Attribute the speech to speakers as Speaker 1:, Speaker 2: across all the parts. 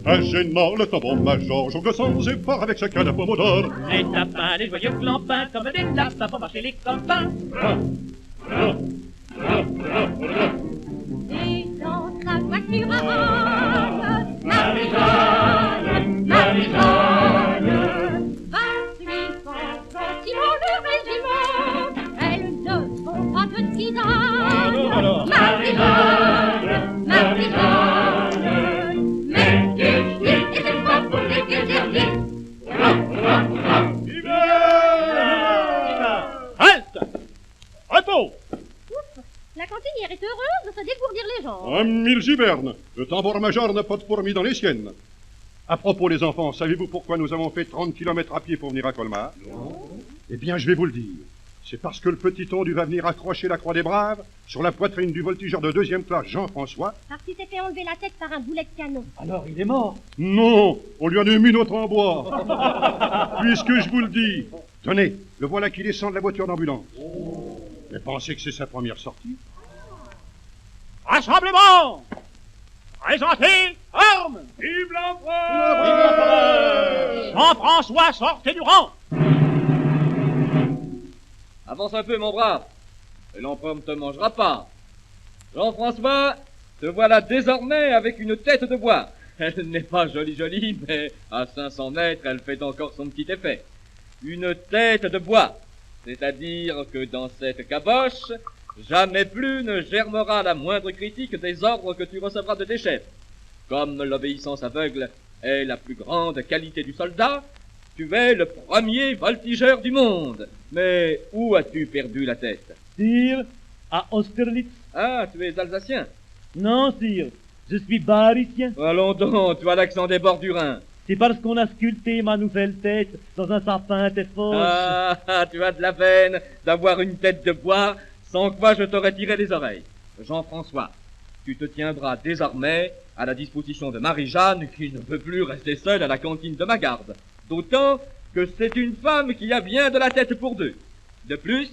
Speaker 1: Un gênant, le tambour major, jongle sans effort avec chacun la pomme d'or.
Speaker 2: Les tapins, les joyeux clampins, comme des lapins pour marcher les copains.
Speaker 3: Et dans sa voiture à rôle, Marie-Jeanne, Marie-Jeanne, 28 ans, gentiment le régiment, elles ne font pas de tisane. Marie-Jeanne, Marie-Jeanne, mais tu dis, et c'est pas pour les guérir.
Speaker 2: Halte! Repos!
Speaker 3: La cantinière est heureuse de se dégourdir les jambes.
Speaker 1: Un mille givernes, le tambour major n'a pas de fourmis dans les siennes. À propos, les enfants, savez-vous pourquoi nous avons fait 30 km à pied pour venir à Colmar? Non. Eh bien, je vais vous le dire. C'est parce que le petit Tondu va venir accrocher la croix des braves sur la poitrine du voltigeur de 2e classe Jean-François.
Speaker 3: Parce qu'il s'est fait enlever la tête par un boulet de canon.
Speaker 2: Alors il est mort.
Speaker 1: Non, on lui en a mis notre en bois. Puisque je vous le dis, tenez, le voilà qui descend de la voiture d'ambulance. Mais pensez que c'est sa première sortie?
Speaker 2: Rassemblement! Présentez armes! Vive l'empereur! Jean-François, sortez du rang!
Speaker 4: Avance un peu, mon brave, et l'empereur ne te mangera pas. Jean-François, te voilà désormais avec une tête de bois. Elle n'est pas jolie, mais à 500 mètres, elle fait encore son petit effet. Une tête de bois, c'est-à-dire que dans cette caboche, jamais plus ne germera la moindre critique des ordres que tu recevras de tes chefs. Comme l'obéissance aveugle est la plus grande qualité du soldat, tu es le premier voltigeur du monde. Mais où as-tu perdu la tête?
Speaker 5: Sire, à Austerlitz.
Speaker 4: Ah, tu es alsacien?
Speaker 5: Non, sire, je suis baritien.
Speaker 4: Allons donc, tu as l'accent des bords du Rhin.
Speaker 5: C'est parce qu'on a sculpté ma nouvelle tête dans un sapin tête fausse.
Speaker 4: Ah, tu as de la peine d'avoir une tête de bois, sans quoi je t'aurais tiré les oreilles. Jean-François, tu te tiendras désormais à la disposition de Marie-Jeanne, qui ne peut plus rester seule à la cantine de ma garde. D'autant que c'est une femme qui a bien de la tête pour deux. De plus,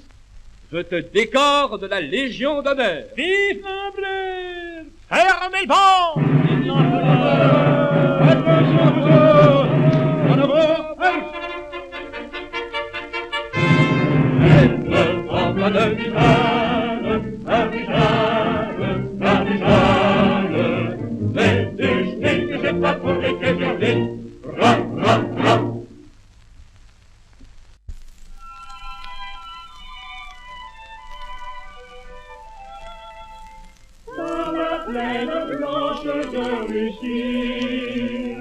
Speaker 4: je te décore de la Légion d'honneur.
Speaker 2: Vive l'empereur! Fermez le banc! Vive l'empereur!
Speaker 1: Attention, vous autres! En avant,
Speaker 6: Dans la plaine blanche de Russie,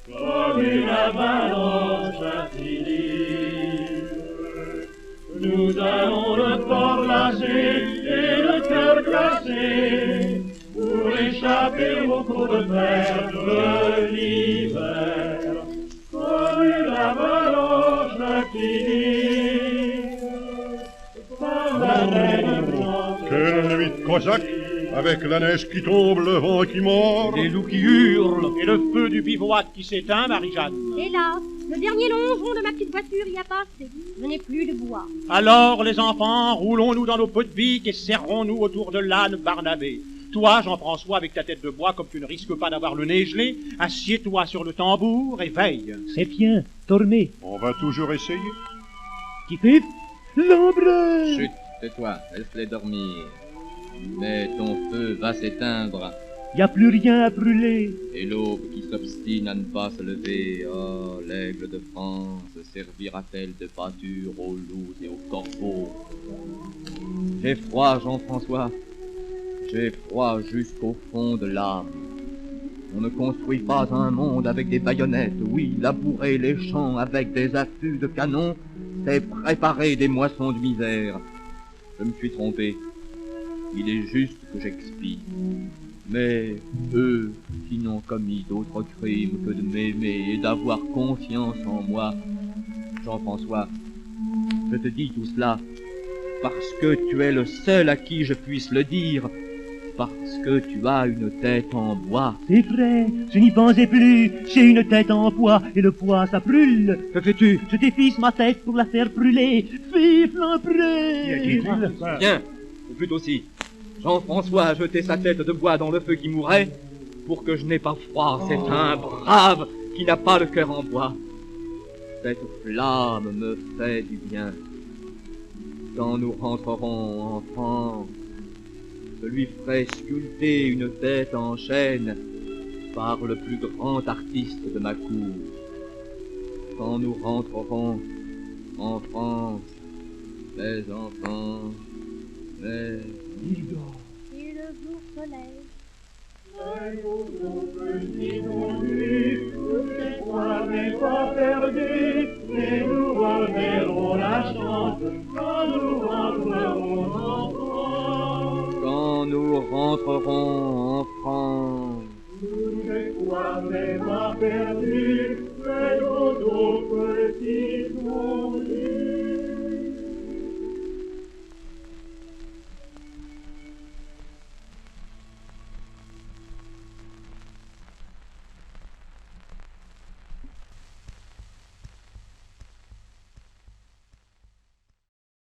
Speaker 6: comme une avalanche infinie, nous allons le corps glacé et le cœur glacé pour échapper au trou de fer de l'hiver, comme une avalanche infinie, par la plaine blanche.
Speaker 1: quelle nuit de cosaque, avec la neige qui tombe, le vent qui mord.
Speaker 2: Les loups qui hurlent et le feu du bivouac qui s'éteint, Marie-Jeanne.
Speaker 3: Hélas, le dernier longeron de ma petite voiture y a passé. Je n'ai plus de bois.
Speaker 2: Alors, les enfants, roulons-nous dans nos pots de bique et serrons-nous autour de l'âne Barnabé. Toi, Jean-François, avec ta tête de bois, comme tu ne risques pas d'avoir le nez gelé, assieds-toi sur le tambour et veille.
Speaker 5: C'est bien, dormez.
Speaker 1: On va toujours essayer.
Speaker 5: Qui fait l'ombre.
Speaker 4: Chut, tais-toi, laisse-les dormir. Mais ton feu va s'éteindre,
Speaker 5: Y a plus rien à brûler.
Speaker 4: et l'aube qui s'obstine à ne pas se lever, oh, l'aigle de France servira-t-elle de pâture aux loups et aux corbeaux? J'ai froid, Jean-François, j'ai froid jusqu'au fond de l'âme. On ne construit pas un monde avec des baïonnettes. Oui, labourer les champs avec des affûts de canon, c'est préparer des moissons de misère. Je me suis trompé. Il est juste que j'expie. Mais eux qui n'ont commis d'autre crime que de m'aimer et d'avoir confiance en moi, Jean-François, je te dis tout cela parce que tu es le seul à qui je puisse le dire, parce que tu as une tête en bois.
Speaker 5: C'est vrai, je n'y pensais plus. J'ai une tête en bois et le bois ça brûle.
Speaker 4: Que fais-tu?
Speaker 5: Je défisse ma tête pour la faire brûler. Vive l'empereur!
Speaker 4: Viens, ou plutôt si. Jean-François a jeté sa tête de bois dans le feu qui mourait, pour que je n'ai pas froid. C'est un brave qui n'a pas le cœur en bois. Cette flamme me fait du bien. Quand nous rentrerons en France, je lui ferai sculpter une tête en chêne par le plus grand artiste de ma cour. Quand nous rentrerons en France, mes enfants, mes...
Speaker 3: Et le jour se lève.
Speaker 6: L'espoir n'est pas perdu, mais nous reverrons la chance quand nous rentrerons en France.
Speaker 4: Quand nous rentrerons en France.
Speaker 6: L'espoir n'est pas perdu, mais nous